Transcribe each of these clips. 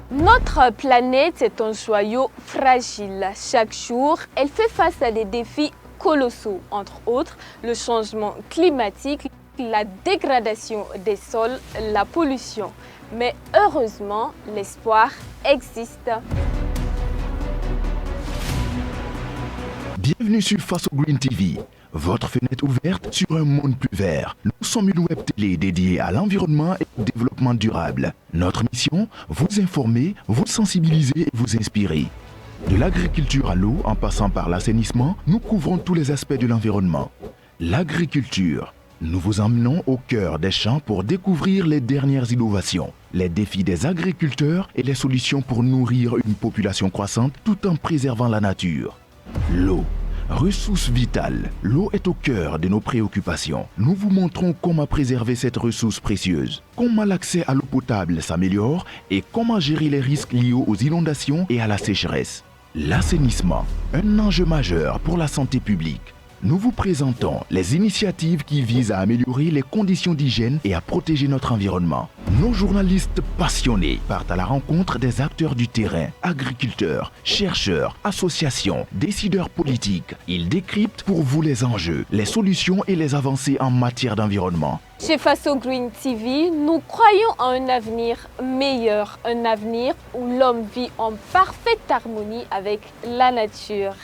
Notre planète est un joyau fragile. Chaque jour, elle fait face à des défis colossaux, entre autres le changement climatique, la dégradation des sols, la pollution. Mais heureusement, l'espoir existe. Bienvenue sur Faso Green TV, votre fenêtre ouverte sur un monde plus vert. Nous sommes une web télé dédiée à l'environnement et au développement durable. Notre mission, vous informer, vous sensibiliser et vous inspirer. De l'agriculture à l'eau, en passant par l'assainissement, nous couvrons tous les aspects de l'environnement. L'agriculture. Nous vous emmenons au cœur des champs pour découvrir les dernières innovations, les défis des agriculteurs et les solutions pour nourrir une population croissante tout en préservant la nature. L'eau. Ressource vitale. L'eau est au cœur de nos préoccupations. Nous vous montrons comment préserver cette ressource précieuse, comment l'accès à l'eau potable s'améliore et comment gérer les risques liés aux inondations et à la sécheresse. L'assainissement, un enjeu majeur pour la santé publique. Nous vous présentons les initiatives qui visent à améliorer les conditions d'hygiène et à protéger notre environnement. Nos journalistes passionnés partent à la rencontre des acteurs du terrain, agriculteurs, chercheurs, associations, décideurs politiques. Ils décryptent pour vous les enjeux, les solutions et les avancées en matière d'environnement. Chez Faso Green TV, nous croyons en un avenir meilleur, un avenir où l'homme vit en parfaite harmonie avec la nature.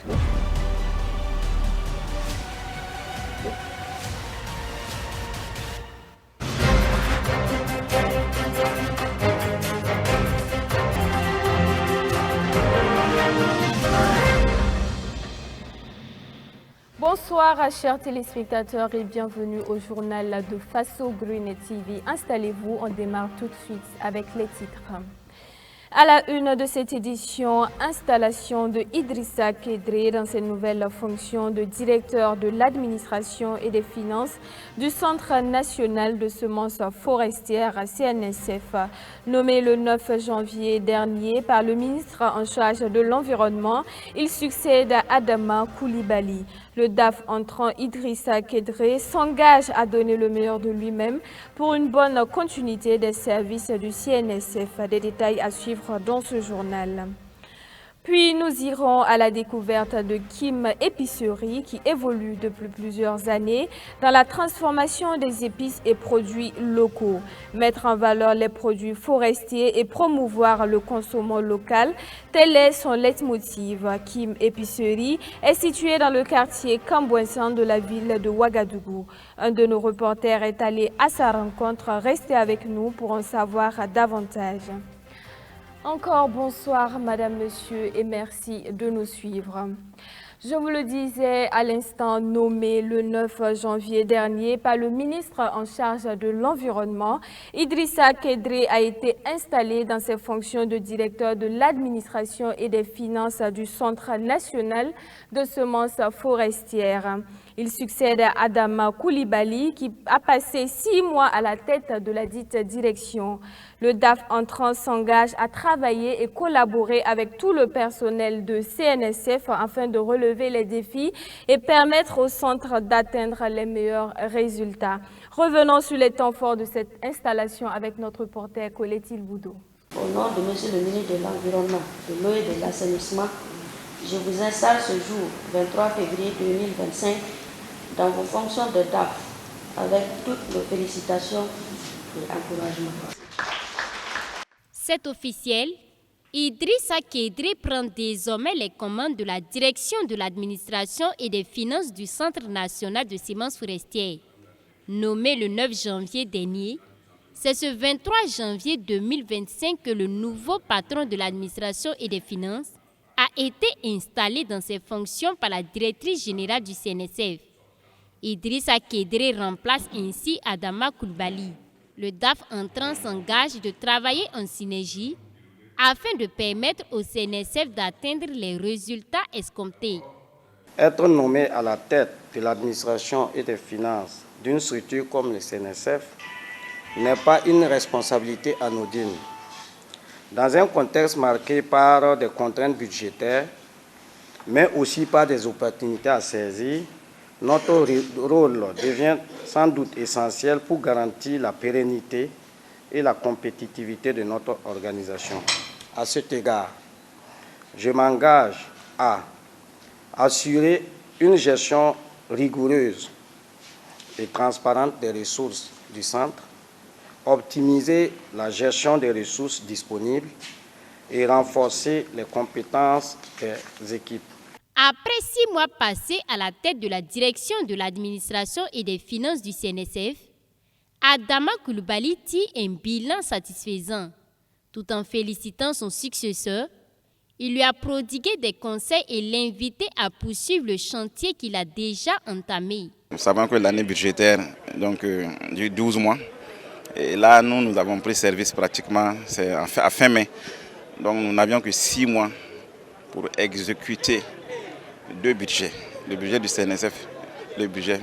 Bonsoir chers téléspectateurs et bienvenue au journal de Faso Green TV. Installez-vous, on démarre tout de suite avec les titres. À la une de cette édition, installation de Idrissa Kedré dans ses nouvelles fonctions de directeur de l'administration et des finances du Centre national de semences forestières CNSF. Nommé le 9 janvier dernier par le ministre en charge de l'environnement, il succède à Adama Koulibaly. Le DAF entrant Idrissa Kedré s'engage à donner le meilleur de lui-même pour une bonne continuité des services du CNSF. Des détails à suivre dans ce journal. Puis nous irons à la découverte de Kim Épicerie qui évolue depuis plusieurs années dans la transformation des épices et produits locaux. Mettre en valeur les produits forestiers et promouvoir le consommation local, tel est son leitmotiv. Kim Épicerie est située dans le quartier Kambouensan de la ville de Ouagadougou. Un de nos reporters est allé à sa rencontre. Restez avec nous pour en savoir davantage. Encore bonsoir Madame, Monsieur et merci de nous suivre. Je vous le disais à l'instant, nommé le 9 janvier dernier par le ministre en charge de l'Environnement, Idrissa Kedré a été installé dans ses fonctions de directeur de l'administration et des finances du Centre national de semences forestières. Il succède à Adama Koulibaly qui a passé 6 mois à la tête de la dite direction. Le DAF entrant s'engage à travailler et collaborer avec tout le personnel de CNSF afin de relever les défis et permettre au centre d'atteindre les meilleurs résultats. Revenons sur les temps forts de cette installation avec notre reporter Colette Boudot. Au nom de Monsieur le ministre de l'Environnement, de l'eau et de l'assainissement, je vous installe ce jour, 23 février 2025, dans vos fonctions de DAF, avec toutes nos félicitations et encouragements. C'est officiel, Idrissa Kedré prend désormais les commandes de la direction de l'administration et des finances du Centre national de semences forestières. Nommé le 9 janvier dernier, c'est ce 23 janvier 2025 que le nouveau patron de l'administration et des finances a été installé dans ses fonctions par la directrice générale du CNSF. Idrissa Kedré remplace ainsi Adama Koulibaly. Le DAF entrant s'engage de travailler en synergie afin de permettre au CNSF d'atteindre les résultats escomptés. Être nommé à la tête de l'administration et des finances d'une structure comme le CNSF n'est pas une responsabilité anodine. Dans un contexte marqué par des contraintes budgétaires, mais aussi par des opportunités à saisir, notre rôle devient sans doute essentiel pour garantir la pérennité et la compétitivité de notre organisation. À cet égard, je m'engage à assurer une gestion rigoureuse et transparente des ressources du centre, optimiser la gestion des ressources disponibles et renforcer les compétences des équipes. Après 6 mois passés à la tête de la direction de l'administration et des finances du CNSF, Adama Coulibaly tire un bilan satisfaisant. Tout en félicitant son successeur, il lui a prodigué des conseils et l'invité à poursuivre le chantier qu'il a déjà entamé. Nous savons que l'année budgétaire dure 12 mois. Et là, nous avons pris service pratiquement à fin mai. Donc nous n'avions que 6 mois pour exécuter 2 budgets. Le budget du CNSF, le budget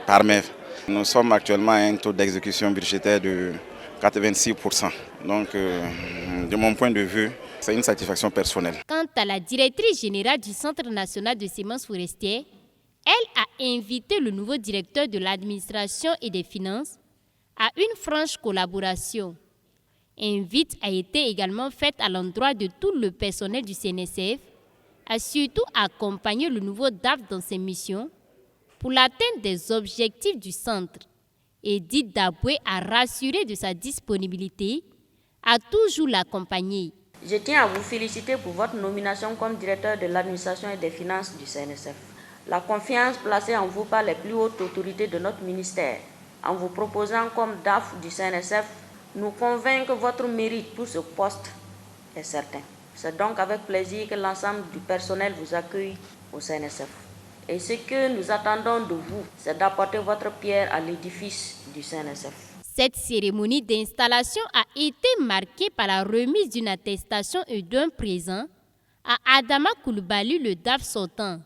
par MEF. Nous sommes actuellement à un taux d'exécution budgétaire de 86%. Donc de mon point de vue, c'est une satisfaction personnelle. Quant à la directrice générale du Centre national de semences forestières, elle a invité le nouveau directeur de l'administration et des finances à une franche collaboration. Invite a été également faite à l'endroit de tout le personnel du CNSF, à surtout accompagner le nouveau DAF dans ses missions pour l'atteinte des objectifs du centre. Edith Daboué a rassuré de sa disponibilité à toujours l'accompagner. Je tiens à vous féliciter pour votre nomination comme directeur de l'administration et des finances du CNSF. La confiance placée en vous par les plus hautes autorités de notre ministère, en vous proposant comme DAF du CNSF, nous convainc que votre mérite pour ce poste est certain. C'est donc avec plaisir que l'ensemble du personnel vous accueille au CNSF. Et ce que nous attendons de vous, c'est d'apporter votre pierre à l'édifice du CNSF. Cette cérémonie d'installation a été marquée par la remise d'une attestation et d'un présent à Adama Coulibaly, le DAF sortant.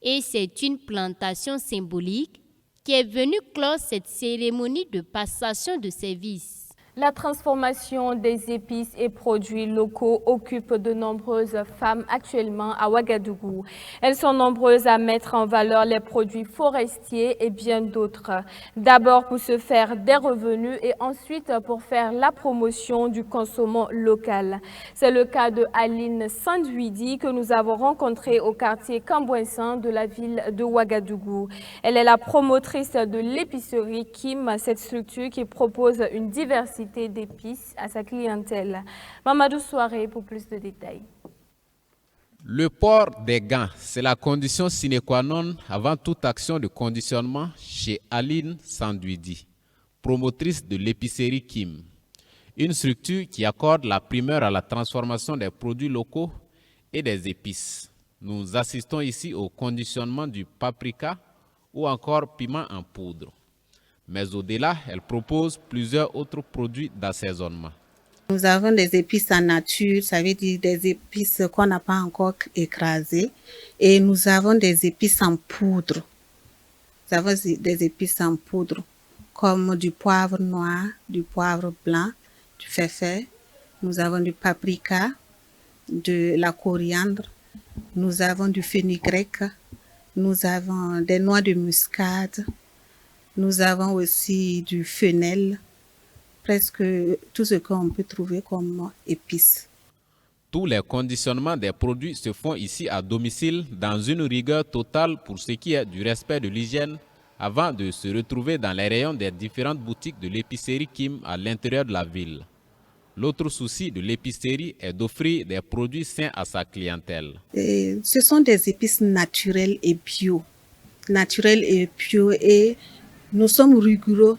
Et c'est une plantation symbolique qui est venue clore cette cérémonie de passation de service. La transformation des épices et produits locaux occupe de nombreuses femmes actuellement à Ouagadougou. Elles sont nombreuses à mettre en valeur les produits forestiers et bien d'autres. D'abord pour se faire des revenus et ensuite pour faire la promotion du consommant local. C'est le cas de Aline Sandouidi que nous avons rencontrée au quartier Cambouensan de la ville de Ouagadougou. Elle est la promotrice de l'épicerie Kim, cette structure qui propose une diversité d'épices à sa clientèle. Mamadou Soiré pour plus de détails. Le port des gants, c'est la condition sine qua non avant toute action de conditionnement chez Aline Sandouidi, promotrice de l'épicerie Kim. Une structure qui accorde la primeur à la transformation des produits locaux et des épices. Nous assistons ici au conditionnement du paprika ou encore piment en poudre. Mais au-delà, elle propose plusieurs autres produits d'assaisonnement. Nous avons des épices en nature, ça veut dire des épices qu'on n'a pas encore écrasées. Et nous avons des épices en poudre. Nous avons des épices en poudre, comme du poivre noir, du poivre blanc, du féfé. Nous avons du paprika, de la coriandre. Nous avons du fenugrec. Nous avons des noix de muscade. Nous avons aussi du fennel, presque tout ce qu'on peut trouver comme épices. Tous les conditionnements des produits se font ici à domicile dans une rigueur totale pour ce qui est du respect de l'hygiène avant de se retrouver dans les rayons des différentes boutiques de l'épicerie Kim à l'intérieur de la ville. L'autre souci de l'épicerie est d'offrir des produits sains à sa clientèle. Et ce sont des épices naturelles et bio. Et nous sommes rigoureux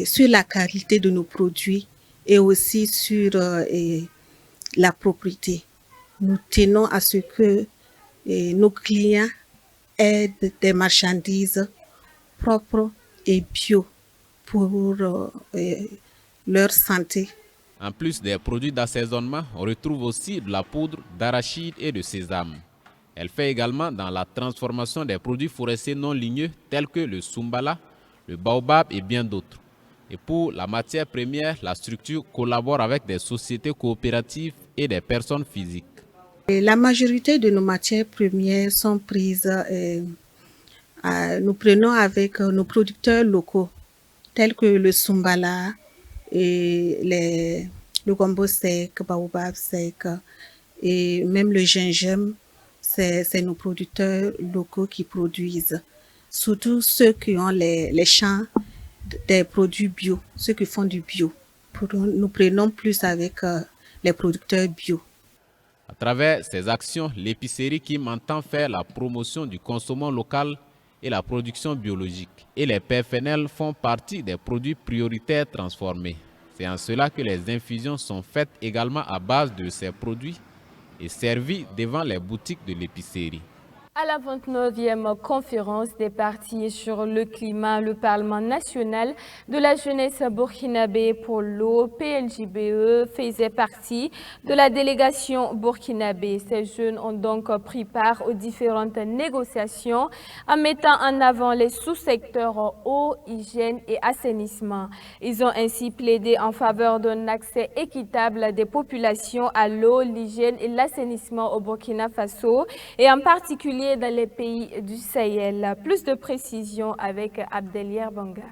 sur la qualité de nos produits et aussi sur la propriété. Nous tenons à ce que nos clients aient des marchandises propres et bio pour leur santé. En plus des produits d'assaisonnement, on retrouve aussi de la poudre d'arachide et de sésame. Elle fait également dans la transformation des produits forestiers non ligneux tels que le sumbala, le baobab et bien d'autres. Et pour la matière première, la structure collabore avec des sociétés coopératives et des personnes physiques. La majorité de nos matières premières sont prises, nous prenons avec nos producteurs locaux tels que le sumbala et le gombo sec, baobab sec et même le gingembre, c'est nos producteurs locaux qui produisent. Surtout ceux qui ont les champs des produits bio, ceux qui font du bio. Nous prenons plus avec les producteurs bio. À travers ces actions, l'épicerie Kim entend faire la promotion du consommation local et la production biologique. Et les PFNL font partie des produits prioritaires transformés. C'est en cela que les infusions sont faites également à base de ces produits et servies devant les boutiques de l'épicerie. À la 29e conférence des partis sur le climat, le Parlement national de la jeunesse burkinabé pour l'eau, PNJBE, faisait partie de la délégation burkinabé. Ces jeunes ont donc pris part aux différentes négociations en mettant en avant les sous-secteurs eau, hygiène et assainissement. Ils ont ainsi plaidé en faveur d'un accès équitable des populations à l'eau, l'hygiène et l'assainissement au Burkina Faso et en particulier dans les pays du Sahel. Plus de précisions avec Abdelier Banga.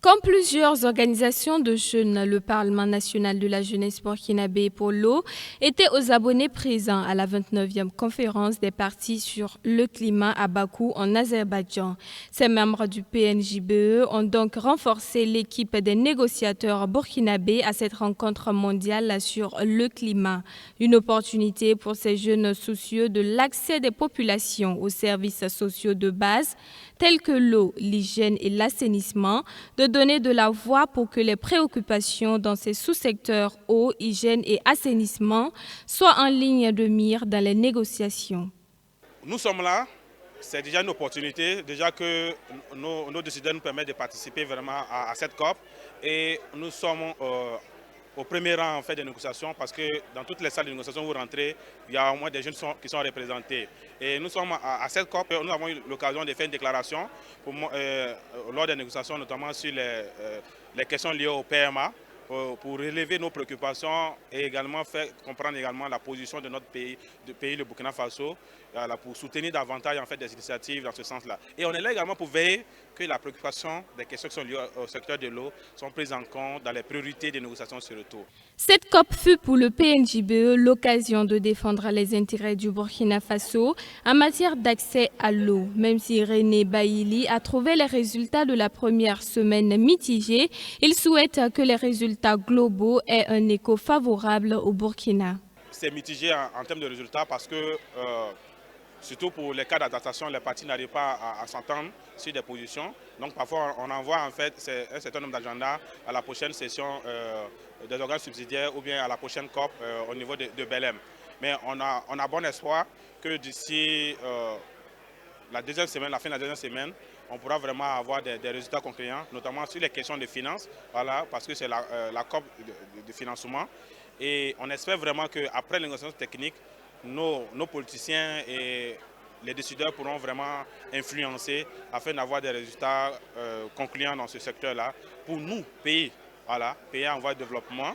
Comme plusieurs organisations de jeunes, le Parlement national de la jeunesse burkinabé pour l'eau était aux abonnés présents à la 29e conférence des partis sur le climat à Bakou en Azerbaïdjan. Ces membres du PNJBE ont donc renforcé l'équipe des négociateurs burkinabés à cette rencontre mondiale sur le climat. Une opportunité pour ces jeunes soucieux de l'accès des populations aux services sociaux de base tels que l'eau, l'hygiène et l'assainissement, de donner de la voix pour que les préoccupations dans ces sous-secteurs eau, hygiène et assainissement soient en ligne de mire dans les négociations. Nous sommes là, c'est déjà une opportunité, déjà que nos décideurs nous permettent de participer vraiment à cette COP et nous sommes au premier rang en fait, des négociations parce que dans toutes les salles de négociation où vous rentrez, il y a au moins des jeunes qui sont représentés. Et nous sommes à cette COP, nous avons eu l'occasion de faire une déclaration lors des négociations, notamment sur les questions liées au PMA, pour relever nos préoccupations et également faire comprendre également la position de notre pays, le Burkina Faso, pour soutenir davantage en fait, des initiatives dans ce sens-là. Et on est là également pour veiller que la préoccupation des questions qui sont liées au secteur de l'eau sont prises en compte dans les priorités des négociations sur le taux. Cette COP fut pour le PNJBE l'occasion de défendre les intérêts du Burkina Faso en matière d'accès à l'eau. Même si René Baïli a trouvé les résultats de la première semaine mitigés, il souhaite que les résultats globaux aient un écho favorable au Burkina. C'est mitigé en termes de résultats parce que surtout pour les cas d'adaptation, les partis n'arrivent pas à s'entendre sur des positions. Donc parfois on envoie en fait un certain nombre d'agendas à la prochaine session des organes subsidiaires ou bien à la prochaine COP au niveau de Belém. Mais on a bon espoir que d'ici la fin de la deuxième semaine, on pourra vraiment avoir des résultats concluants, notamment sur les questions de finances, voilà, parce que c'est la COP de financement. Et on espère vraiment qu'après les négociations techniques, nos politiciens et les décideurs pourront vraiment influencer afin d'avoir des résultats concluants dans ce secteur-là pour nous, pays en voie de développement.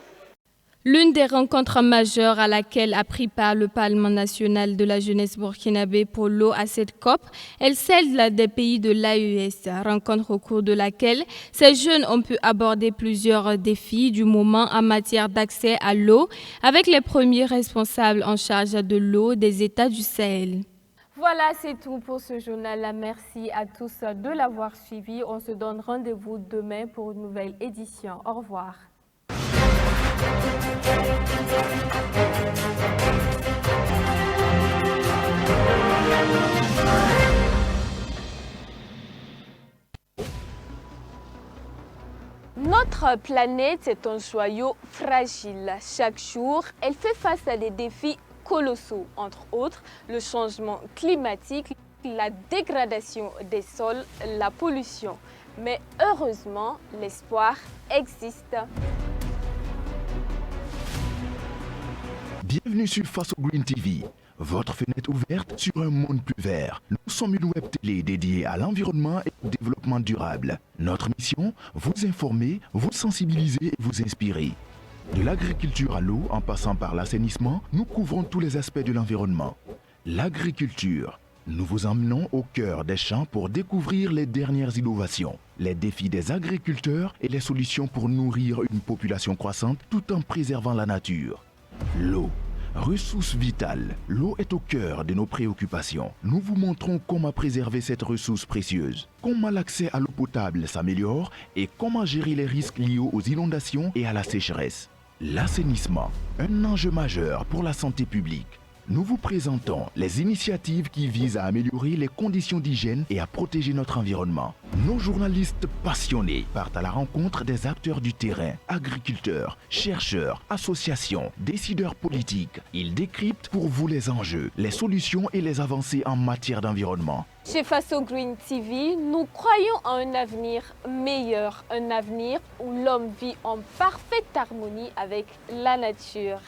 L'une des rencontres majeures à laquelle a pris part le Parlement national de la jeunesse burkinabé pour l'eau à cette COP est celle des pays de l'AES, rencontre au cours de laquelle ces jeunes ont pu aborder plusieurs défis du moment en matière d'accès à l'eau avec les premiers responsables en charge de l'eau des États du Sahel. Voilà, c'est tout pour ce journal. Merci à tous de l'avoir suivi. On se donne rendez-vous demain pour une nouvelle édition. Au revoir. Notre planète est un joyau fragile. Chaque jour, elle fait face à des défis colossaux, entre autres le changement climatique, la dégradation des sols, la pollution. Mais heureusement, l'espoir existe. Bienvenue sur Faso Green TV, votre fenêtre ouverte sur un monde plus vert. Nous sommes une web télé dédiée à l'environnement et au développement durable. Notre mission, vous informer, vous sensibiliser et vous inspirer. De l'agriculture à l'eau, en passant par l'assainissement, nous couvrons tous les aspects de l'environnement. L'agriculture, Nous vous emmenons au cœur des champs pour découvrir les dernières innovations, les défis des agriculteurs et les solutions pour nourrir une population croissante tout en préservant la nature. L'eau. Ressource vitale, l'eau est au cœur de nos préoccupations. Nous vous montrons comment préserver cette ressource précieuse, comment l'accès à l'eau potable s'améliore et comment gérer les risques liés aux inondations et à la sécheresse. L'assainissement, un enjeu majeur pour la santé publique. Nous vous présentons les initiatives qui visent à améliorer les conditions d'hygiène et à protéger notre environnement. Nos journalistes passionnés partent à la rencontre des acteurs du terrain, agriculteurs, chercheurs, associations, décideurs politiques. Ils décryptent pour vous les enjeux, les solutions et les avancées en matière d'environnement. Chez Faso Green TV, nous croyons en un avenir meilleur, un avenir où l'homme vit en parfaite harmonie avec la nature.